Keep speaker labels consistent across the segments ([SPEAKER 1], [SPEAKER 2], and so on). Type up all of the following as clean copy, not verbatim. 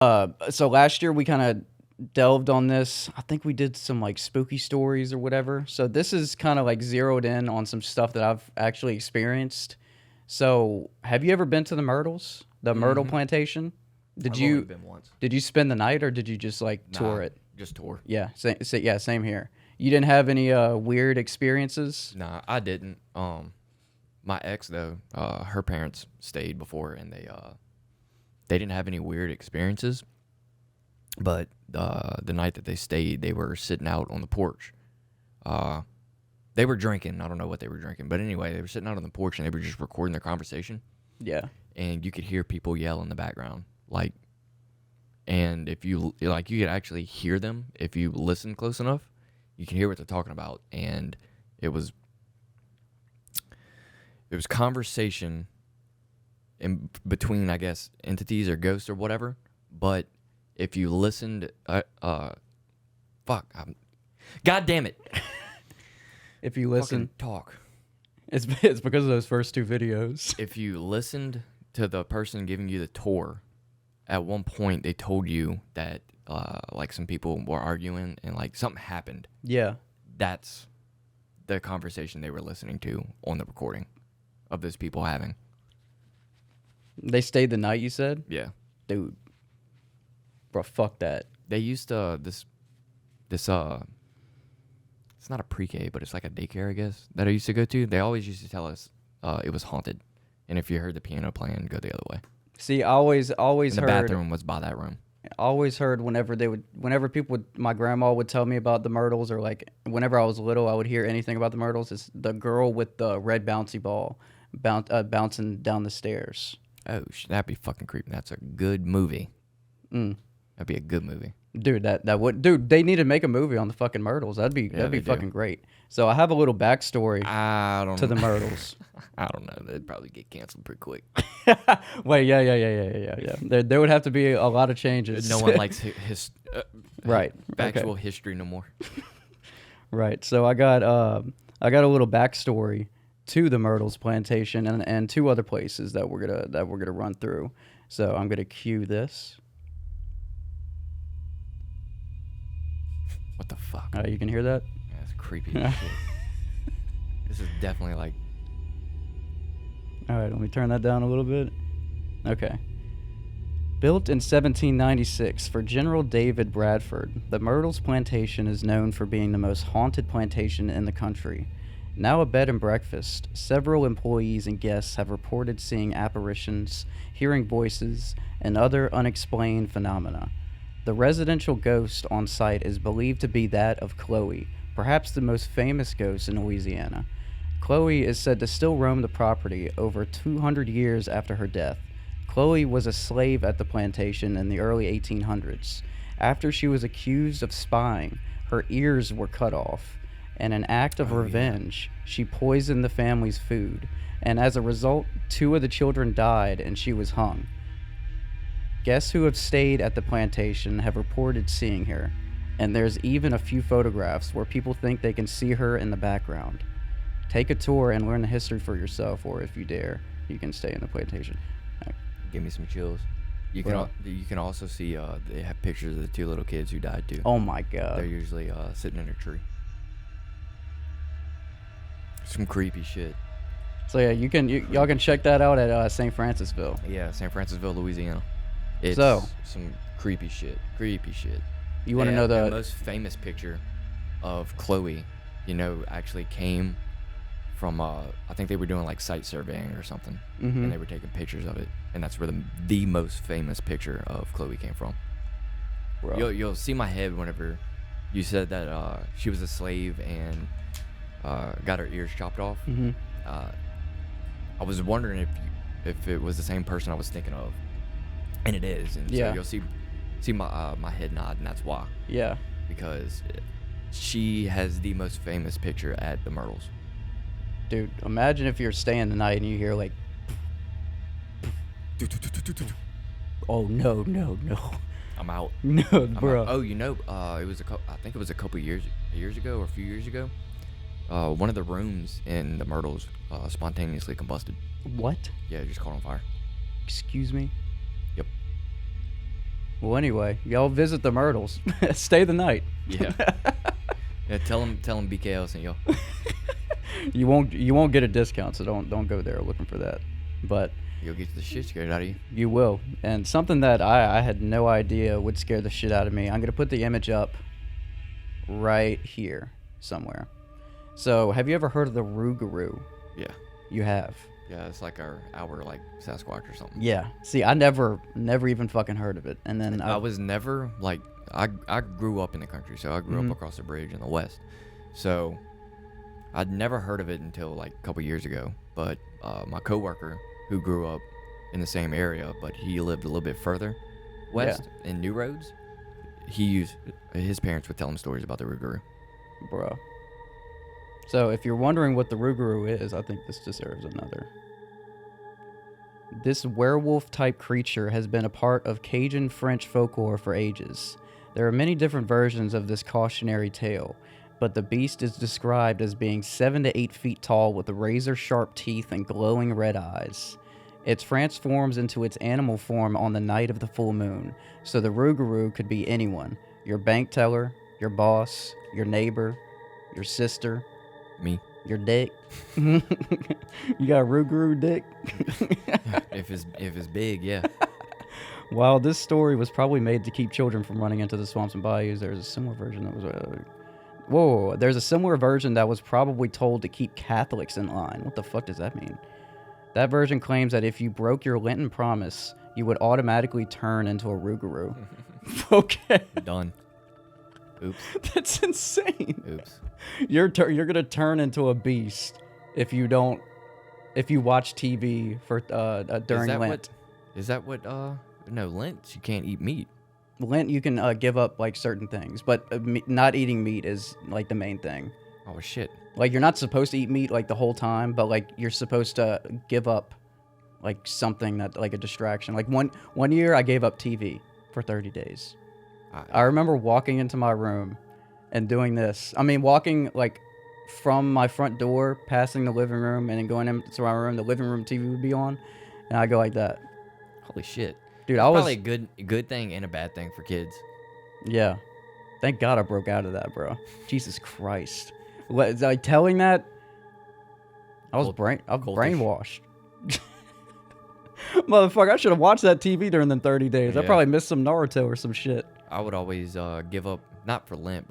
[SPEAKER 1] So last year we kind of delved on this. I think we did some like spooky stories or whatever. So this is kind of like zeroed in on some stuff that I've actually experienced. So have you ever been to the Myrtles, the Myrtle Plantation? Did
[SPEAKER 2] I've only
[SPEAKER 1] you
[SPEAKER 2] been once.
[SPEAKER 1] did you spend the night or did you just like tour
[SPEAKER 2] Nah,
[SPEAKER 1] it?
[SPEAKER 2] just tour.
[SPEAKER 1] Yeah, same here. You didn't have any weird experiences?
[SPEAKER 2] Nah, I didn't. My ex though, her parents stayed before, and they didn't have any weird experiences. But the night that they stayed, they were sitting out on the porch. They were drinking. I don't know what they were drinking, but anyway, they were sitting out on the porch and they were just recording their conversation.
[SPEAKER 1] Yeah.
[SPEAKER 2] And you could hear people yell in the background, like. And if you like, you could actually hear them if you listen close enough. You can hear what they're talking about, and it was conversation in between, I guess, entities or ghosts or whatever. But if you listened, God damn it!
[SPEAKER 1] If you listen,
[SPEAKER 2] Fucking talk.
[SPEAKER 1] it's because of those first two videos.
[SPEAKER 2] If you listened to the person giving you the tour, at one point they told you that like some people were arguing and like something happened.
[SPEAKER 1] Yeah.
[SPEAKER 2] That's the conversation they were listening to on the recording of those people having.
[SPEAKER 1] They stayed the night, you said?
[SPEAKER 2] Yeah.
[SPEAKER 1] Dude. Bro, fuck that.
[SPEAKER 2] They used this it's not a pre-K, but it's like a daycare, I guess, that I used to go to. They always used to tell us it was haunted. And if you heard the piano playing, go the other way.
[SPEAKER 1] See, I always
[SPEAKER 2] And the
[SPEAKER 1] heard
[SPEAKER 2] bathroom was by that room.
[SPEAKER 1] always heard whenever people would, my grandma would tell me about the Myrtles, or like whenever I was little, I would hear anything about the Myrtles. It's the girl with the red bouncy ball bouncing down the stairs.
[SPEAKER 2] Oh, that'd be fucking creepy. That's a good movie.
[SPEAKER 1] Mm.
[SPEAKER 2] That'd be a good movie.
[SPEAKER 1] Dude, they need to make a movie on the fucking Myrtles. That'd be fucking great. So I have a little backstory to the Myrtles.
[SPEAKER 2] I don't know. They'd probably get canceled pretty quick.
[SPEAKER 1] Wait, yeah. There would have to be a lot of changes.
[SPEAKER 2] No one likes
[SPEAKER 1] right
[SPEAKER 2] factual history no more.
[SPEAKER 1] Right. So I got a little backstory to the Myrtles Plantation and two other places that we're gonna run through. So I'm gonna cue this.
[SPEAKER 2] What the fuck?
[SPEAKER 1] You can hear that?
[SPEAKER 2] Yeah, that's creepy as shit. This is definitely like.
[SPEAKER 1] All right, let me turn that down a little bit. Okay. Built in 1796 for General David Bradford, the Myrtles Plantation is known for being the most haunted plantation in the country. Now a bed and breakfast, several employees and guests have reported seeing apparitions, hearing voices, and other unexplained phenomena. The residential ghost on site is believed to be that of Chloe, perhaps the most famous ghost in Louisiana. Chloe is said to still roam the property over 200 years after her death. Chloe was a slave at the plantation in the early 1800s. After she was accused of spying, her ears were cut off. In an act of revenge, she poisoned the family's food, and as a result, 2 of the children died and she was hung. Guests who have stayed at the plantation have reported seeing her, and there's even a few photographs where people think they can see her in the background. Take a tour and learn the history for yourself, or if you dare, you can stay in the plantation.
[SPEAKER 2] Give me some chills. You can also see they have pictures of the 2 little kids who died too.
[SPEAKER 1] Oh my god.
[SPEAKER 2] They're usually sitting in a tree. Some creepy shit.
[SPEAKER 1] So yeah, y'all can check that out at St. Francisville.
[SPEAKER 2] Yeah, St. Francisville, Louisiana. It's some creepy shit. Creepy shit.
[SPEAKER 1] You want to know
[SPEAKER 2] the most famous picture of Chloe, actually came from I think they were doing like site surveying or something, and they were taking pictures of it, and that's where the most famous picture of Chloe came from. Bro. You'll see my head whenever you said that she was a slave and got her ears chopped off. I was wondering if it was the same person I was thinking of, and it is. And so you'll see my head nod, and that's why.
[SPEAKER 1] Yeah.
[SPEAKER 2] Because she has the most famous picture at the Myrtles.
[SPEAKER 1] Dude, imagine if you're staying the night and you hear like, oh no,
[SPEAKER 2] I'm out.
[SPEAKER 1] No, bro.
[SPEAKER 2] Oh, it was I think it was a couple years ago or a few years ago. One of the rooms in the Myrtles spontaneously combusted.
[SPEAKER 1] What?
[SPEAKER 2] Yeah, it just caught on fire.
[SPEAKER 1] Excuse me?
[SPEAKER 2] Yep.
[SPEAKER 1] Well, anyway, y'all visit the Myrtles. Stay the night.
[SPEAKER 2] Yeah. Yeah. Tell him BKL sent y'all.
[SPEAKER 1] You won't get a discount, so don't go there looking for that. But
[SPEAKER 2] You'll get the shit scared out of you.
[SPEAKER 1] you will. And something that I had no idea would scare the shit out of me. I'm gonna put the image up right here somewhere. So, have you ever heard of the Rougarou?
[SPEAKER 2] Yeah.
[SPEAKER 1] You have.
[SPEAKER 2] Yeah, it's like our like Sasquatch or something.
[SPEAKER 1] Yeah. See, I never even fucking heard of it. And then
[SPEAKER 2] I was never like I grew up in the country, so I grew
[SPEAKER 1] Mhm.
[SPEAKER 2] up across the bridge in the west. So I'd never heard of it until like a couple years ago. But my coworker who grew up in the same area, but he lived a little bit further west in New Roads, his parents would tell him stories about the Rougarou.
[SPEAKER 1] Bro. So, if you're wondering what the Rougarou is, I think this deserves another. This werewolf-type creature has been a part of Cajun French folklore for ages. There are many different versions of this cautionary tale, but the beast is described as being 7 to 8 feet tall with razor-sharp teeth and glowing red eyes. It transforms into its animal form on the night of the full moon, so the Rougarou could be anyone. Your bank teller, your boss, your neighbor, your sister,
[SPEAKER 2] Me.
[SPEAKER 1] your dick. You got a Rougarou dick?
[SPEAKER 2] If it's big, yeah.
[SPEAKER 1] While this story was probably made to keep children from running into the swamps and bayous, there's a similar version that was... There's a similar version that was probably told to keep Catholics in line. What the fuck does that mean? That version claims that if you broke your Lenten promise, you would automatically turn into a Rougarou. Okay.
[SPEAKER 2] Done. Oops.
[SPEAKER 1] That's insane.
[SPEAKER 2] Oops.
[SPEAKER 1] You're gonna turn into a beast if you watch TV for during Lent.
[SPEAKER 2] Is that what no, Lent you can't eat meat.
[SPEAKER 1] Lent you can give up like certain things, but not eating meat is like the main thing.
[SPEAKER 2] Oh shit.
[SPEAKER 1] Like you're not supposed to eat meat like the whole time, but like you're supposed to give up like something that like a distraction. Like one year I gave up TV for 30 days. I remember walking into my room and doing this. I mean, walking like from my front door, passing the living room, and then going into my room. The living room TV would be on, and I go like that.
[SPEAKER 2] Holy shit,
[SPEAKER 1] dude!
[SPEAKER 2] That's probably a good thing and a bad thing for kids.
[SPEAKER 1] Yeah, thank God I broke out of that, bro. Jesus Christ, like telling that I was brainwashed. Motherfucker, I should have watched that TV during the 30 days.
[SPEAKER 2] Yeah.
[SPEAKER 1] I probably missed some Naruto or some shit.
[SPEAKER 2] I would always give up, not for Lent,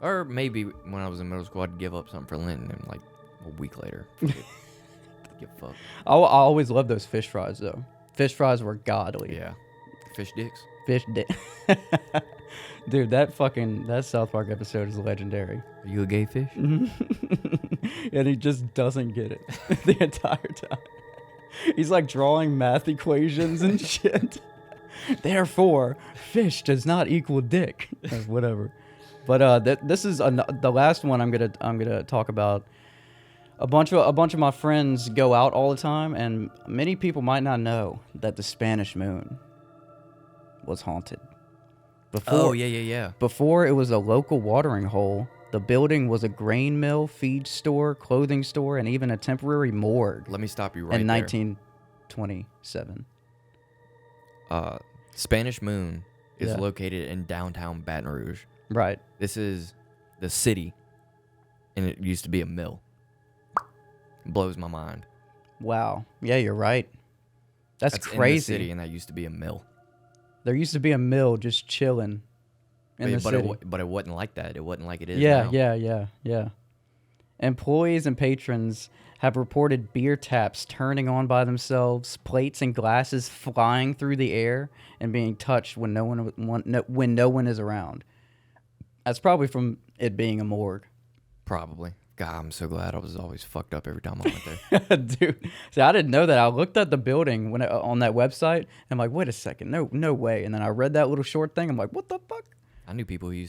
[SPEAKER 2] or maybe when I was in middle school, I'd give up something for Lent, and then like a week later, get fucked.
[SPEAKER 1] I always loved those fish fries, though. Fish fries were godly.
[SPEAKER 2] Yeah. Fish dicks.
[SPEAKER 1] Fish dick. Dude, that South Park episode is legendary.
[SPEAKER 2] Are you a gay fish?
[SPEAKER 1] And he just doesn't get it the entire time. He's like drawing math equations and shit. Therefore, fish does not equal dick. Or whatever. But this is the last one I'm gonna talk about. A bunch of my friends go out all the time, and many people might not know that the Spanish Moon was haunted. Before it was a local watering hole, the building was a grain mill, feed store, clothing store, and even a temporary morgue.
[SPEAKER 2] Let me stop you right
[SPEAKER 1] in
[SPEAKER 2] there.
[SPEAKER 1] 1927.
[SPEAKER 2] Spanish Moon is
[SPEAKER 1] Yeah.
[SPEAKER 2] located in downtown Baton Rouge.
[SPEAKER 1] Right.
[SPEAKER 2] This is the city, and it used to be a mill. Blows my mind.
[SPEAKER 1] Wow. Yeah, you're right. That's crazy.
[SPEAKER 2] In the city, and that used to be a mill.
[SPEAKER 1] There used to be a mill just chilling in the city.
[SPEAKER 2] But it wasn't like that. It wasn't like it is
[SPEAKER 1] Yeah,
[SPEAKER 2] now.
[SPEAKER 1] yeah. Employees and patrons have reported beer taps turning on by themselves, plates and glasses flying through the air and being touched when no one is around. That's probably from it being a morgue.
[SPEAKER 2] Probably. God, I'm so glad I was always fucked up every time I went there.
[SPEAKER 1] Dude, see, I didn't know that. I looked at the building on that website, and I'm like, wait a second, no way. And then I read that little short thing. I'm like, what the fuck?
[SPEAKER 2] I knew people who used